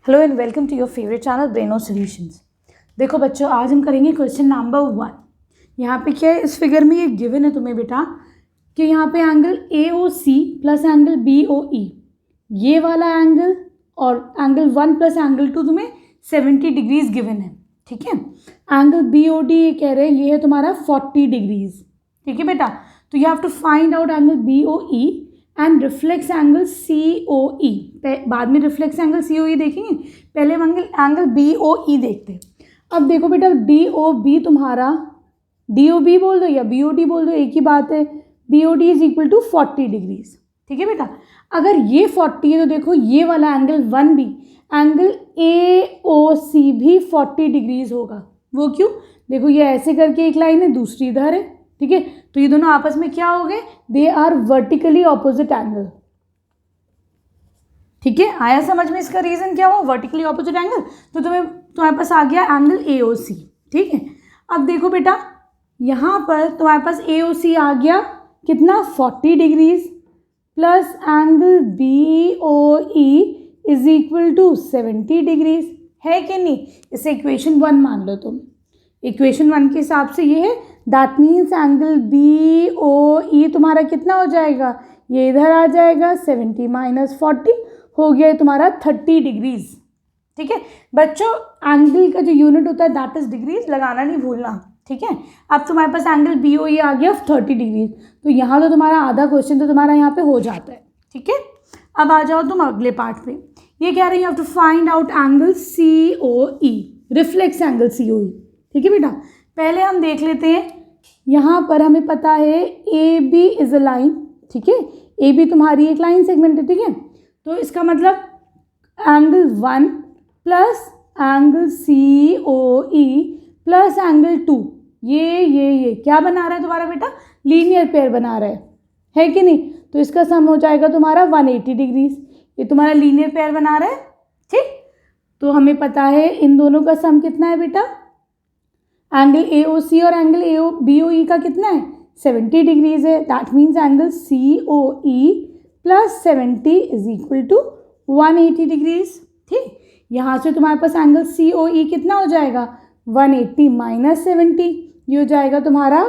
Hello and welcome to your favourite channel Breno solutions. देखो बच्चों, आज हम करेंगे क्वेश्चन नंबर 1। यहाँ पे क्या है, इस फिगर में ये गिवन है तुम्हें बेटा कि यहाँ पे angle AOC plus angle BOE, ये वाला एंगल और एंगल 1 प्लस एंगल 2 तुम्हें 70 डिग्रीज गिवन है। ठीक है, एंगल BOD ये कह रहे हैं ये है तुम्हारा 40 डिग्रीज। ठीक है बेटा, तो you have to find out angle BOE and reflex angle COE। बाद में रिफ्लेक्स एंगल COE देखेंगे, पहले हम एंगल BOE देखते हैं। अब देखो बेटा, DOB तुम्हारा, DOB बोल दो या BOD बोल दो, एक ही बात है। BOD is equal to 40 degrees. ठीक है बेटा, अगर ये 40 है तो देखो ये वाला एंगल 1 भी, एंगल AOC भी 40 डिग्रीज होगा। वो क्यों? देखो ये ऐसे करके एक लाइन है, दूसरी इधर है। ठीक है, तो ये दोनों आपस में क्या हो गए, they are vertically opposite angle. ठीक है, आया समझ में इसका रीजन क्या हुआ, वर्टिकली ऑपोजिट एंगल। तो तुम्हारे पास आ गया एंगल AOC। ठीक है, अब देखो बेटा यहाँ पर तुम्हारे पास AOC आ गया कितना, 40 degrees plus angle BOE is equal to 70 degrees, है कि नहीं? इसे इक्वेशन 1 मान लो तुम। इक्वेशन 1 के हिसाब से ये है, दैट मीन्स एंगल BOE तुम्हारा कितना हो जाएगा, ये इधर आ जाएगा, 70 माइनस 40 हो गया तुम्हारा 30 डिग्रीज। ठीक है बच्चों, एंगल का जो यूनिट होता है दैट इज डिग्रीज, लगाना नहीं भूलना। ठीक है, अब तुम्हारे पास एंगल BOE आ गया 30 डिग्रीज, तो यहाँ तो तुम्हारा आधा क्वेश्चन तो तुम्हारा यहाँ पे हो जाता है। ठीक है, अब आ जाओ तुम अगले पार्ट पे। ये कह रहे हैं you have to find out angle COE, reflex angle COE। ठीक है बेटा, पहले हम देख लेते हैं। यहाँ पर हमें पता है AB इज अ लाइन। ठीक है, AB तुम्हारी एक लाइन सेगमेंट है। ठीक है, तो इसका मतलब angle 1 plus angle COE plus angle 2, ये क्या बना रहा है तुम्हारा बेटा, लीनियर पेयर बना रहा है कि नहीं? तो इसका सम हो जाएगा तुम्हारा 180 डिग्रीज। ये तुम्हारा लीनियर पेयर बना रहा है। ठीक, तो हमें पता है इन दोनों का सम कितना है बेटा, एंगल AOC और एंगल BOE का कितना है, 70 डिग्रीज है। That means angle COE plus 70 is equal to 180 degrees. ठीक, यहाँ से तुम्हारे पास एंगल COE कितना हो जाएगा, 180 माइनस 70, ये हो जाएगा तुम्हारा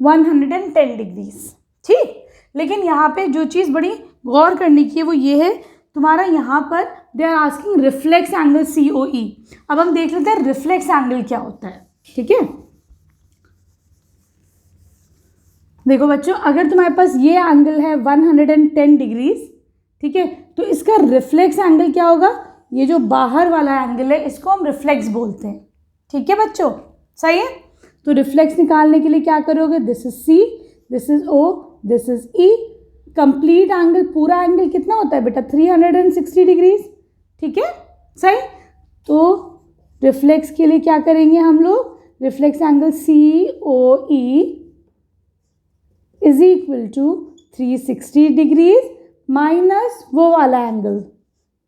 110 डिग्रीज। ठीक, लेकिन यहाँ पे जो चीज़ बड़ी गौर करने की है वो ये है, तुम्हारा यहाँ पर they are asking reflex angle COE। अब हम देख लेते हैं रिफ्लेक्स एंगल क्या होता है। ठीक है, देखो बच्चों, अगर तुम्हारे पास ये एंगल है 110 डिग्रीज, ठीक है, तो इसका रिफ्लेक्स एंगल क्या होगा, ये जो बाहर वाला एंगल है इसको हम रिफ्लेक्स बोलते हैं। ठीक है बच्चों, सही है? तो रिफ्लेक्स निकालने के लिए क्या करोगे, this is C, this is O, this is E। Complete angle, पूरा एंगल कितना होता है बेटा, 360 डिग्रीज। ठीक है, सही। तो रिफ्लेक्स के लिए क्या करेंगे हम लोग, reflex angle COE is equal to 360 degrees minus वो वाला एंगल।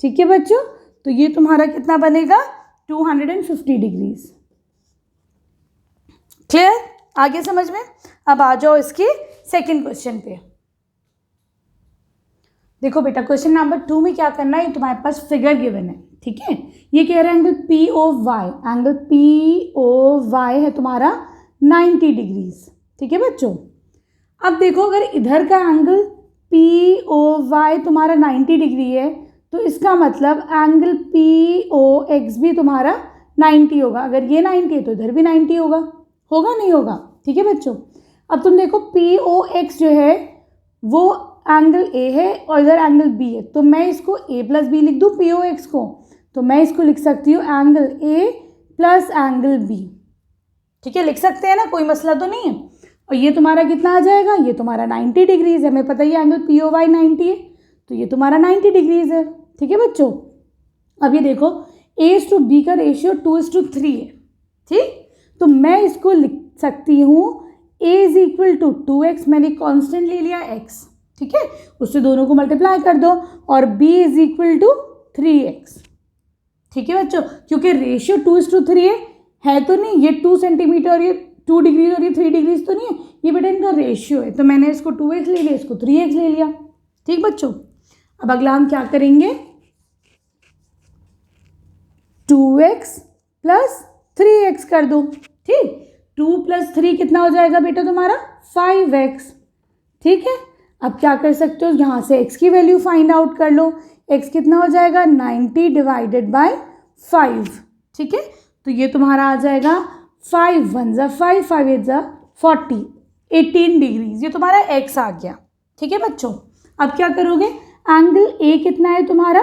ठीक है बच्चों, तो ये तुम्हारा कितना बनेगा, 250 डिग्रीज। क्लियर, आगे समझ में? अब आ जाओ इसके सेकंड क्वेश्चन पे। देखो बेटा, क्वेश्चन नंबर 2 में क्या करना है, तुम्हारे पास फिगर गिवन है। ठीक है, ये कह रहा है एंगल POY, एंगल POY है तुम्हारा 90 डिग्रीज। ठीक है बच्चों, अब देखो अगर इधर का एंगल POY तुम्हारा 90 डिग्री है तो इसका मतलब एंगल POX भी तुम्हारा 90 होगा। अगर ये 90 है तो इधर भी 90 होगा, होगा नहीं होगा? ठीक है बच्चों, अब तुम देखो POX जो है वो एंगल A है और इधर एंगल B है, तो मैं इसको A प्लस B लिख दूँ POX को, तो मैं इसको लिख सकती हूँ angle A plus angle B। ठीक है, लिख सकते हैं ना, कोई मसला तो नहीं है। और ये तुम्हारा कितना आ जाएगा, ये तुम्हारा 90 डिग्रीज है। हमें पता ही एंगल POY 90 है, तो ये तुम्हारा 90 डिग्रीज है। ठीक है बच्चों, अब ये देखो A/B का रेशियो 2:3 है। ठीक, तो मैं इसको लिख सकती हूँ A is equal to 2x, मैंने कॉन्स्टेंट ले लिया x। ठीक है, उससे दोनों को मल्टीप्लाई कर दो, और B is equal to 3x। ठीक है बच्चों, क्योंकि रेशियो 2:3 है तो नहीं, ये 2 सेंटीमीटर और ये 2 डिग्री और ये 3 डिग्रीज तो नहीं है, ये बेटा इनका रेशियो है। तो मैंने इसको 2x ले लिया, इसको 3x ले लिया। ठीक बच्चों, अब अगला हम क्या करेंगे, 2x प्लस 3x कर दो, ठीक। 2 + 3 कितना हो जाएगा बेटा तुम्हारा 5x, ठीक है। अब क्या कर सकते हो, यहाँ से x की वैल्यू फाइंड आउट कर लो। x कितना हो जाएगा 90 डिवाइडेड बाय 5, ठीक है। तो ये तुम्हारा आ जाएगा 5 × 1 = 5, 5 × 8 = 40, 18 डिग्रीज, ये तुम्हारा x आ गया, ठीक है बच्चों। अब क्या करोगे, एंगल A कितना है तुम्हारा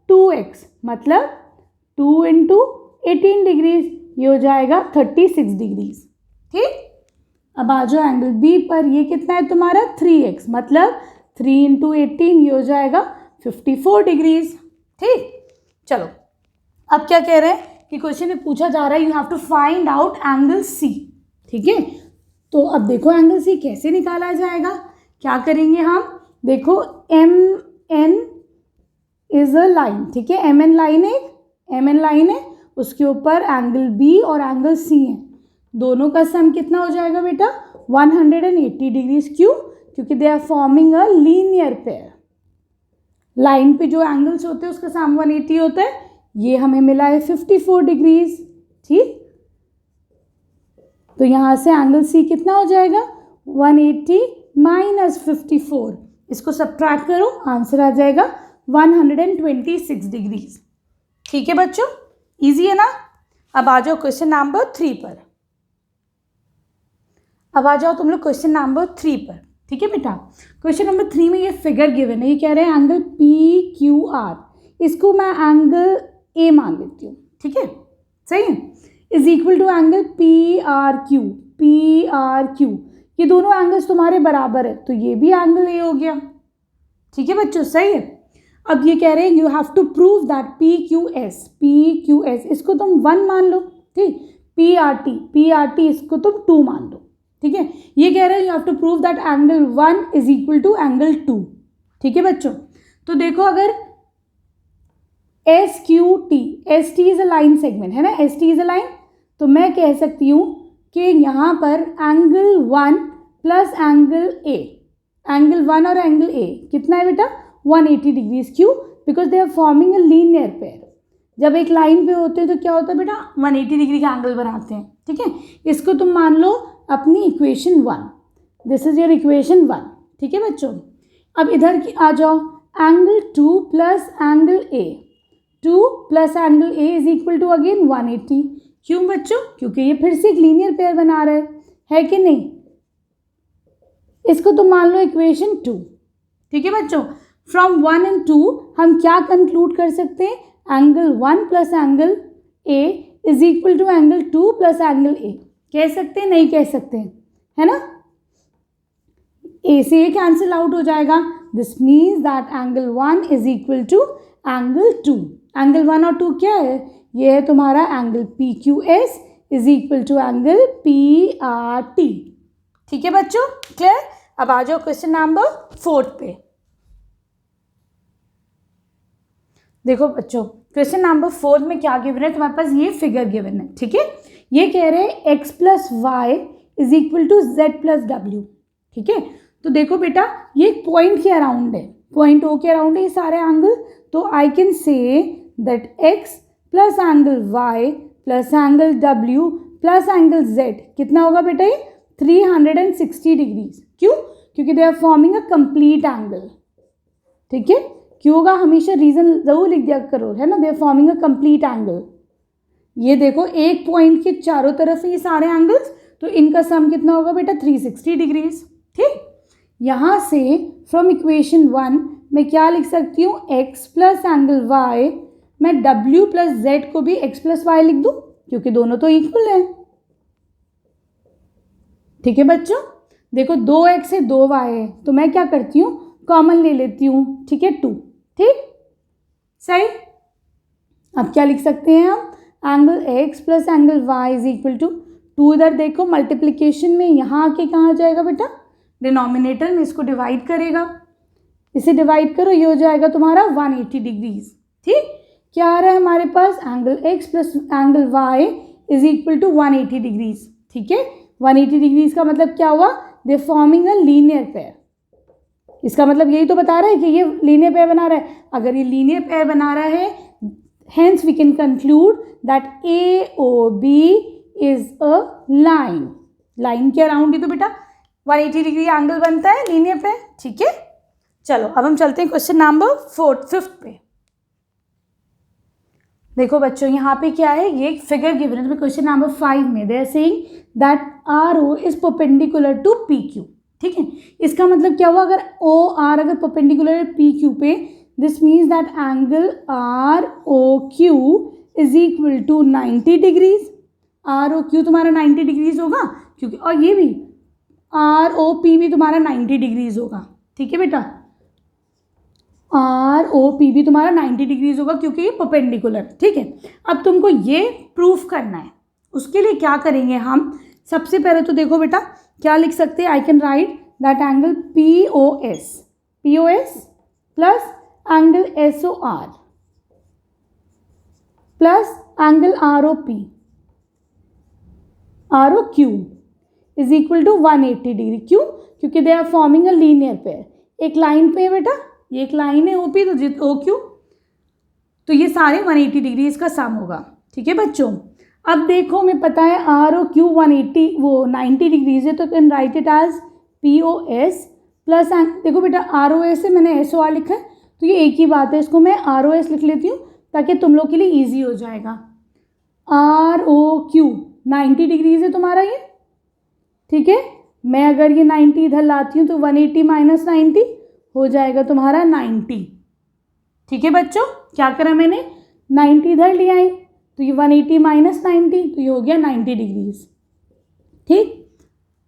2x, मतलब 2 × 18 डिग्रीज, ये हो जाएगा 36 डिग्रीज, ठीक। अब आ जाओ एंगल B पर, ये कितना है तुम्हारा 3x, मतलब 3 × 18, ये हो जाएगा 54 डिग्रीज, ठीक। चलो अब क्या कह रहे हैं कि क्वेश्चन में पूछा जा रहा है you have to find out angle C, ठीक है। तो अब देखो एंगल C कैसे निकाला जाएगा, क्या करेंगे हम, देखो MN इज अ लाइन, ठीक है। MN लाइन है, उसके ऊपर एंगल B और एंगल C है, दोनों का सम कितना हो जाएगा बेटा 180 डिग्रीज, क्यों, क्योंकि they are forming a linear pair. Line पे जो एंगल्स होते हैं उसका सम 180 होता है, ये हमें मिला है 54 डिग्रीज, ठीक। तो यहाँ से एंगल C कितना हो जाएगा 180 - 54, इसको सब्ट्रैक्ट करो, आंसर आ जाएगा 126 डिग्रीज, ठीक है बच्चों, इजी है ना। अब आ जाओ क्वेश्चन नंबर 3 पर, अब आ जाओ तुम लोग क्वेश्चन नंबर 3 पर, ठीक है बेटा। क्वेश्चन नंबर 3 में ये फिगर गिवन है, ये कह रहे हैं एंगल PQR, इसको मैं एंगल A मान लेती हूँ, ठीक है, सही है, is equal to angle PRQ, ये दोनों एंगल्स तुम्हारे बराबर है, तो ये भी एंगल A हो गया, ठीक है बच्चों, सही है। अब ये कह रहे हैं you have to prove that PQS, इसको तुम 1 मान लो, ठीक। PRT इसको तुम 2 मान लो, ठीक है। ये कह रहे हैं you have to prove that angle 1 is equal to angle 2, ठीक है बच्चों। तो देखो अगर ST is a line segment है ना, ST इज अ लाइन, तो मैं कह सकती हूँ कि यहाँ पर एंगल 1 प्लस एंगल 1 और एंगल A कितना है बेटा 180 डिग्रीज, क्यों, because they are forming a linear pair. जब एक लाइन पे होते हैं तो क्या होता है बेटा 180 डिग्री का एंगल बनाते हैं, ठीक है। इसको तुम मान लो अपनी equation 1, this is your equation 1, ठीक है बच्चों। अब इधर की आ जाओ, angle 2 plus angle A, 2 plus angle A is equal to again 180, क्यों बच्चों, क्योंकि ये फिर से एक लीनियर पेयर बना रहे है कि नहीं। इसको तुम मान लो इक्वेशन 2, ठीक है बच्चों। फ्रॉम 1 and 2 हम क्या कंक्लूड कर सकते हैं, angle 1 plus angle A is equal to angle 2 plus angle A, कह सकते हैं, नहीं कह सकते हैं, है ना। A से A कैंसिल आउट हो जाएगा, this means that angle 1 is equal to angle 2। Angle 1 और 2 क्या है, ये है तुम्हारा angle PQS is equal to angle PRT, ठीक है बच्चों, क्लियर। अब आ जाओ क्वेश्चन नंबर 4 पे। देखो बच्चों क्वेश्चन नंबर 4 में क्या गिवन है, तुम्हारे पास ये फिगर गिवन है, ठीक है। ये कह रहे हैं x + y is equal to z + w, ठीक है। तो देखो बेटा ये एक पॉइंट के अराउंड है, पॉइंट O के अराउंड है ये सारे एंगल, तो I can say that x plus angle y plus angle w plus angle z कितना होगा बेटा ये 360 डिग्रीज, क्यों, क्योंकि they are forming a complete angle, ठीक है। क्यों होगा, हमेशा रीजन जरूर लिख दिया करो, है ना, they are forming a complete angle. ये देखो एक पॉइंट के चारों तरफ ये सारे एंगल्स, तो इनका सम कितना होगा बेटा 360 डिग्रीज, ठीक। यहाँ से फ्रॉम इक्वेशन 1 मैं क्या लिख सकती हूँ, x प्लस एंगल y, मैं w प्लस z को भी x प्लस y लिख दूँ, क्योंकि दोनों तो इक्वल हैं, ठीक है बच्चों। देखो 2x है 2y है, तो मैं क्या करती हूँ कॉमन ले लेती हूँ, ठीक है 2, ठीक, सही। अब क्या लिख सकते हैं हम, angle x plus angle y is equal to 2, इधर देखो मल्टीप्लिकेशन में यहाँ आके कहाँ जाएगा बेटा डिनोमिनेटर में, इसको डिवाइड करेगा, इसे डिवाइड करो, ये हो जाएगा तुम्हारा 180 डिग्रीज, ठीक। क्या आ रहा है हमारे पास, angle x plus angle y is equal to 180 degrees, ठीक है। 180 डिग्रीज का मतलब क्या हुआ, they forming a linear pair, इसका मतलब यही तो बता रहा है कि ये लीनियर पेयर बना रहा है। अगर ये लीनियर पेयर बना रहा है hence we can conclude that AOB is a line. Line के अराउंड ही तो बेटा 180 डिग्री एंगल बनता है लीनियर पे, ठीक है। चलो अब हम चलते हैं क्वेश्चन नंबर 5th पे। देखो बच्चों यहाँ पे क्या है, ये एक फिगर गिवन है तुम्हें क्वेश्चन नंबर 5 में। They are saying that RO is perpendicular to PQ, ठीक है। इसका मतलब क्या हुआ, अगर OR अगर परपेंडिकुलर है PQ पे, this means that angle ROQ is equal to 90 degrees. ROQ तुम्हारा 90 डिग्रीज होगा क्योंकि, और ये भी ROP भी तुम्हारा 90 डिग्रीज होगा, ठीक है बेटा। ROP भी तुम्हारा 90 डिग्रीज होगा क्योंकि ये परपेंडिकुलर, ठीक है। अब तुमको ये प्रूफ करना है, उसके लिए क्या करेंगे हम, सबसे पहले तो देखो बेटा क्या लिख सकते हैं, I can write that angle POS plus angle SOR plus angle ROQ is equal to 180 degree. क्यों, क्योंकि they are forming a linear pair. एक लाइन पे है बेटा, ये एक लाइन है OP, तो OQ, तो ये सारे 180 डिग्री इसका सम होगा, ठीक है बच्चों। अब देखो हमें पता है ROQ 90 डिग्रीज है, तो can write it as POS plus, देखो बेटा ROS से मैंने SOR लिखा है, तो ये एक ही बात है, इसको मैं ROS लिख लेती हूँ ताकि तुम लोग के लिए ईजी हो जाएगा। ROQ 90 डिग्रीज है तुम्हारा ये, ठीक है। मैं अगर ये 90 इधर लाती हूँ तो 180 माइनस 90 हो जाएगा तुम्हारा 90, ठीक है बच्चों। क्या करा मैंने, 90 इधर ले आई तो ये 180 माइनस 90, तो ये हो गया 90 डिग्रीज, ठीक।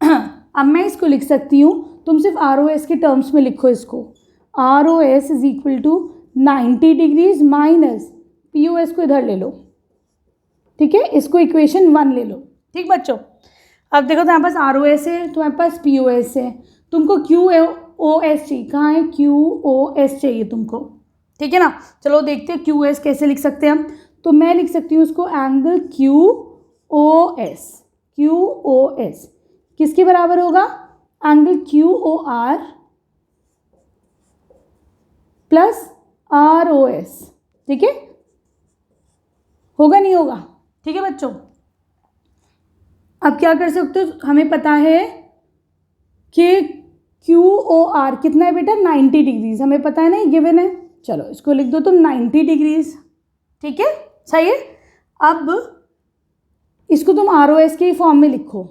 अब मैं इसको लिख सकती हूँ, तुम सिर्फ ROS के टर्म्स में लिखो इसको, ROS is equal to 90 degrees minus POS को इधर ले लो, ठीक है, इसको इक्वेशन 1 ले लो, ठीक बच्चों। अब देखो तुम्हारे पास ROS है, तुम्हारे पास POS है, तुमको QOS चाहिए, कहाँ है QOS चाहिए तुमको, ठीक है ना। चलो देखते हैं QOS कैसे लिख सकते हैं हम, तो मैं लिख सकती हूँ उसको एंगल QOS किसके बराबर होगा, एंगल QOR प्लस ROS, ठीक है, होगा नहीं होगा, ठीक है बच्चों। अब क्या कर सकते हो, हमें पता है कि QOR कितना है बेटा, 90 डिग्रीज, हमें पता है ना, ये गिवन है। चलो इसको लिख दो तुम 90 डिग्रीज, ठीक है, सही है। अब इसको तुम ROS के फॉर्म में लिखो,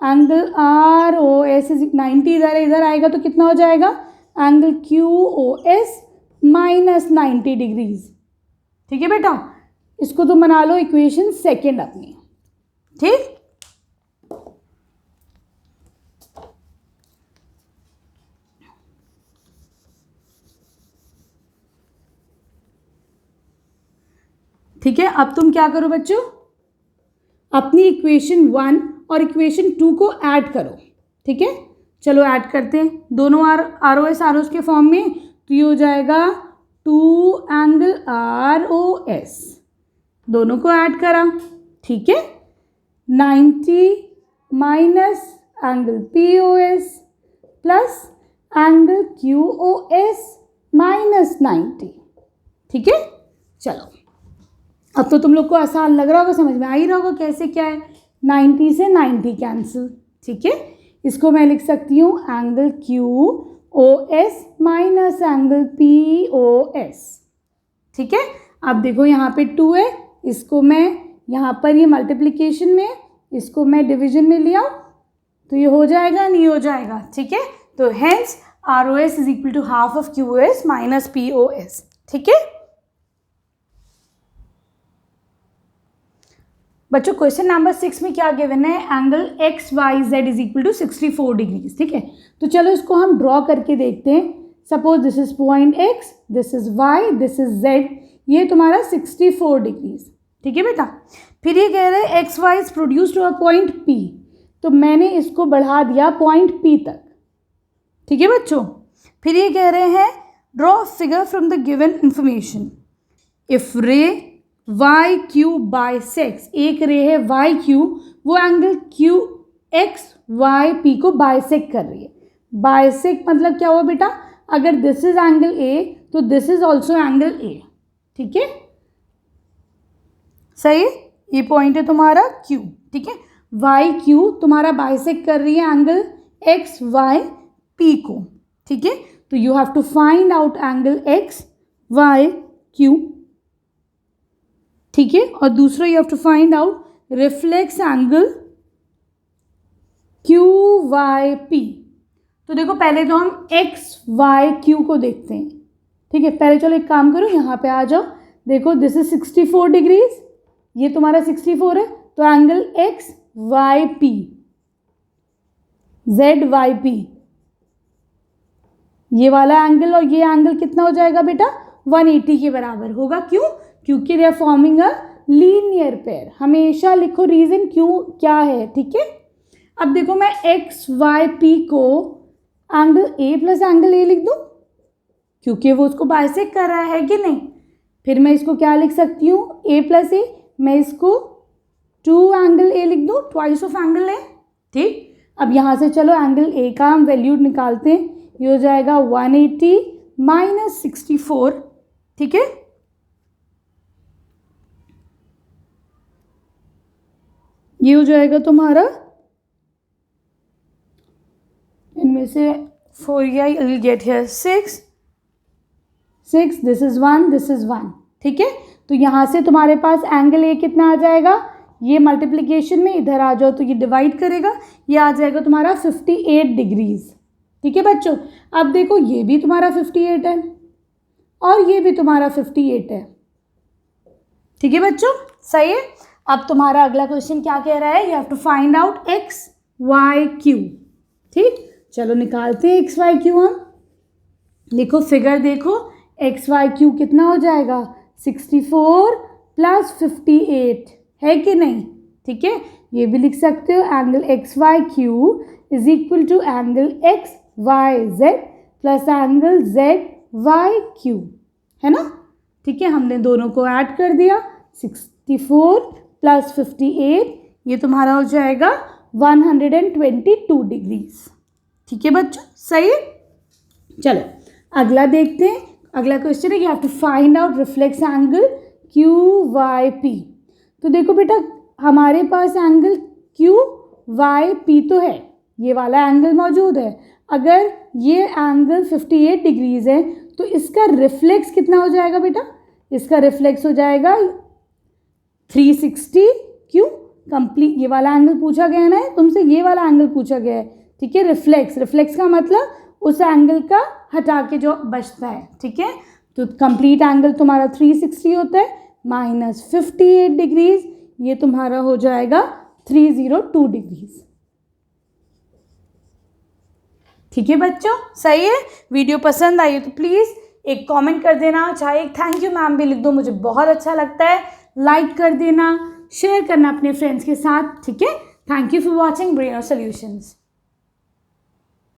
एंगल ROS इज 90, इधर आएगा तो कितना हो जाएगा, एंगल QOS माइनस 90 डिग्रीज, ठीक है बेटा। इसको तुम बना लो इक्वेशन 2 अपनी, ठीक। ठीक है, अब तुम क्या करो बच्चों, अपनी इक्वेशन 1 और इक्वेशन 2 को ऐड करो, ठीक है। चलो ऐड करते हैं, दोनों ROS के फॉर्म में, तो ये हो जाएगा 2 एंगल ROS, दोनों को ऐड करा, ठीक है। 90 minus angle POS plus angle QOS minus 90, ठीक है। चलो अब तो तुम लोग को आसान लग रहा होगा, समझ में आ ही रहा होगा कैसे क्या है, 90 से 90 कैंसिल, ठीक है। इसको मैं लिख सकती हूँ angle QOS minus angle POS, ठीक है। अब देखो यहाँ पे 2 है, इसको मैं यहाँ पर ये मल्टीप्लिकेशन में, इसको मैं डिवीजन में ले आऊँ तो ये हो जाएगा, नहीं हो जाएगा, ठीक है। तो hence ROS is equal to half of QOS minus POS, ठीक है बच्चों। क्वेश्चन नंबर 6 में क्या गिवन है, angle XYZ is equal to 64 degrees, ठीक है। तो चलो इसको हम ड्रॉ करके देखते हैं। Suppose this is point X, this is Y, this is Z, ये तुम्हारा 64 डिग्रीज, ठीक है बेटा। फिर ये कह रहे हैं XY is produced to a point P, तो मैंने इसको बढ़ा दिया पॉइंट P तक, ठीक है बच्चों। फिर ये कह रहे हैं draw figure from the given information, if रे YQ बाइसेक्स, एक रे है YQ, वो एंगल QXYP को बाइसेक्ट कर रही है। बाइसेक्ट मतलब क्या हुआ बेटा, अगर दिस इज एंगल A तो this is also angle A, ठीक है। सही है, ये पॉइंट है तुम्हारा Q, ठीक है। वाई क्यू तुम्हारा बाइसेक्ट कर रही है एंगल एक्स वाई पी को, ठीक है। तो you have to find out angle X Y Q, ठीक है। और दूसरा you have to find out reflex angle Q Y P. तो देखो पहले तो हम एक्स वाई क्यू को देखते हैं, ठीक है। पहले चलो एक काम करो, यहाँ पे आ जाओ, देखो दिस इज 64 डिग्रीज, ये तुम्हारा 64 है, तो angle X Y P, Z Y P, ये वाला एंगल और ये एंगल कितना हो जाएगा बेटा, 180 के बराबर होगा। क्यों? क्योंकि they are forming a linear pair. हमेशा लिखो रीजन क्यों क्या है, ठीक है। अब देखो मैं एक्स वाई पी को angle A plus angle A लिख दूं, क्योंकि वो उसको बाइसेक्ट कर रहा है कि नहीं। फिर मैं इसको क्या लिख सकती हूँ, ए प्लस ए, मैं इसको 2 एंगल ए लिख दूँ, ट्वाइस ऑफ एंगल ए, ठीक। अब यहाँ से चलो एंगल ए का हम वैल्यू निकालते हैं, ये हो जाएगा 180 माइनस 64, ठीक है। ये हो जाएगा तुम्हारा, इनमें से 4 I will get here 6, this is 1, this is 1, ठीक है। तो यहाँ से तुम्हारे पास एंगल ए कितना आ जाएगा, ये मल्टीप्लिकेशन में इधर आ जाओ तो ये डिवाइड करेगा, ये आ जाएगा तुम्हारा 58 डिग्रीज, ठीक है बच्चों। अब देखो ये भी तुम्हारा 58 है और ये भी तुम्हारा 58 है, ठीक है बच्चों, सही है। अब तुम्हारा अगला क्वेश्चन क्या कह रहा है, you have to find out X Y Q, ठीक। चलो निकालते हैं एक्स वाई क्यू हम, लिखो फिगर देखो, एक्स वाई क्यू कितना हो जाएगा, 64 प्लस 58 है कि नहीं, ठीक है। ये भी लिख सकते हो, angle X Y Q is equal to angle X Y Z plus angle Z Y Q, है ना, ठीक है। हमने दोनों को ऐड कर दिया, 64 प्लस 58, ये तुम्हारा हो जाएगा 122 डिग्रीज, ठीक है बच्चों, सही है। चलो अगला देखते हैं, अगला क्वेश्चन है, you have to find out reflex angle Q Y P. तो देखो बेटा हमारे पास एंगल क्यू वाई पी तो है, ये वाला एंगल मौजूद है। अगर ये एंगल 58 डिग्रीज है तो इसका रिफ्लेक्स कितना हो जाएगा बेटा, इसका रिफ्लेक्स हो जाएगा 360। क्यों? कंप्लीट ये वाला एंगल पूछा गया ना तुमसे, ये वाला एंगल पूछा गया है, ठीक है। रिफ्लेक्स का मतलब उस एंगल का हटा के जो बचता है, ठीक है। तो कंप्लीट एंगल तुम्हारा 360 होता है माइनस 58 डिग्रीज, ये तुम्हारा हो जाएगा 302 डिग्रीज, ठीक है बच्चों, सही है। वीडियो पसंद आई तो प्लीज़ एक कमेंट कर देना, चाहे एक थैंक यू मैम भी लिख दो, मुझे बहुत अच्छा लगता है। लाइक कर देना, शेयर करना अपने फ्रेंड्स के साथ, ठीक है। Thank you for watching Breno solutions.